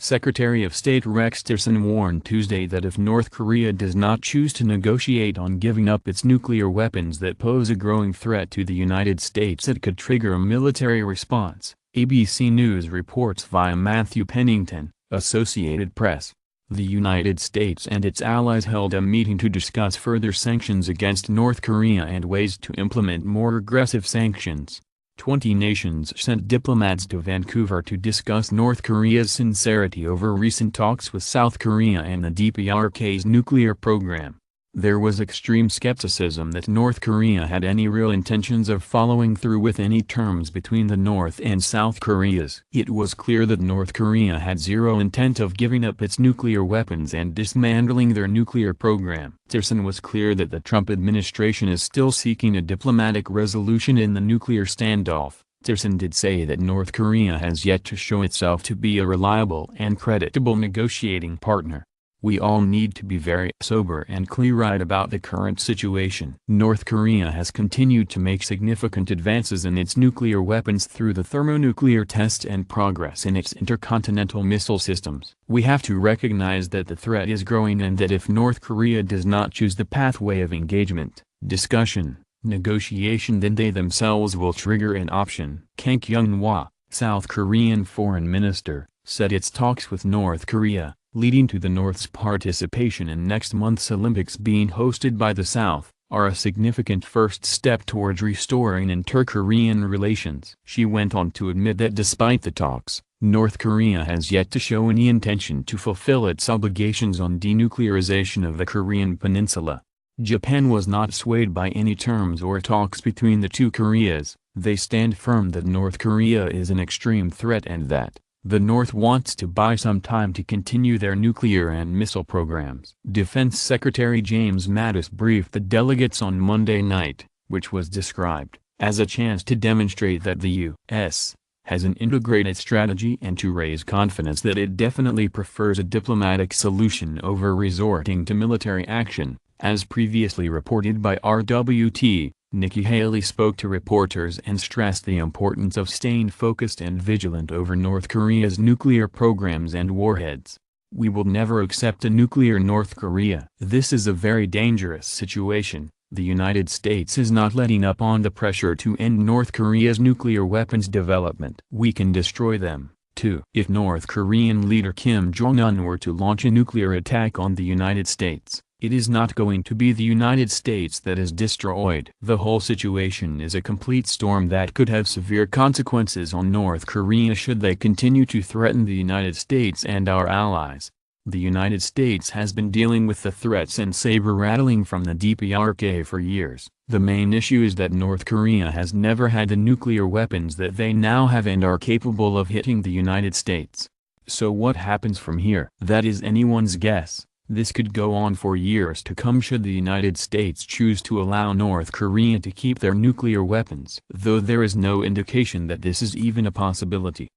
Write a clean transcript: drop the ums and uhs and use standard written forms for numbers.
Secretary of State Rex Tillerson warned Tuesday that if North Korea does not choose to negotiate on giving up its nuclear weapons that pose a growing threat to the United States, it could trigger a military response, ABC News reports via Matthew Pennington, Associated Press. The United States and its allies held a meeting to discuss further sanctions against North Korea and ways to implement more aggressive sanctions. 20 nations sent diplomats to Vancouver to discuss North Korea's sincerity over recent talks with South Korea and the DPRK's nuclear program. There was extreme skepticism that North Korea had any real intentions of following through with any terms between the North and South Koreas. It was clear that North Korea had zero intent of giving up its nuclear weapons and dismantling their nuclear program. Tillerson was clear that the Trump administration is still seeking a diplomatic resolution in the nuclear standoff. Tillerson did say that North Korea has yet to show itself to be a reliable and creditable negotiating partner. We all need to be very sober and clear-eyed about the current situation. North Korea has continued to make significant advances in its nuclear weapons through the thermonuclear test and progress in its intercontinental missile systems. We have to recognize that the threat is growing and that if North Korea does not choose the pathway of engagement, discussion, negotiation, then they themselves will trigger an option. Kang Kyung-hwa, South Korean foreign minister, said its talks with North Korea, leading to the North's participation in next month's Olympics being hosted by the South, are a significant first step towards restoring inter-Korean relations. She went on to admit that despite the talks, North Korea has yet to show any intention to fulfill its obligations on denuclearization of the Korean peninsula. Japan was not swayed by any terms or talks between the two Koreas. They stand firm that North Korea is an extreme threat and that the North wants to buy some time to continue their nuclear and missile programs. Defense Secretary James Mattis briefed the delegates on Monday night, which was described as a chance to demonstrate that the U.S. has an integrated strategy and to raise confidence that it definitely prefers a diplomatic solution over resorting to military action. As previously reported by RWT, Nikki Haley spoke to reporters and stressed the importance of staying focused and vigilant over North Korea's nuclear programs and warheads. We will never accept a nuclear North Korea. This is a very dangerous situation. The United States is not letting up on the pressure to end North Korea's nuclear weapons development. We can destroy them, too. If North Korean leader Kim Jong-un were to launch a nuclear attack on the United States, it is not going to be the United States that is destroyed. The whole situation is a complete storm that could have severe consequences on North Korea should they continue to threaten the United States and our allies. The United States has been dealing with the threats and saber-rattling from the DPRK for years. The main issue is that North Korea has never had the nuclear weapons that they now have and are capable of hitting the United States. So what happens from here? That is anyone's guess. This could go on for years to come should the United States choose to allow North Korea to keep their nuclear weapons, though there is no indication that this is even a possibility.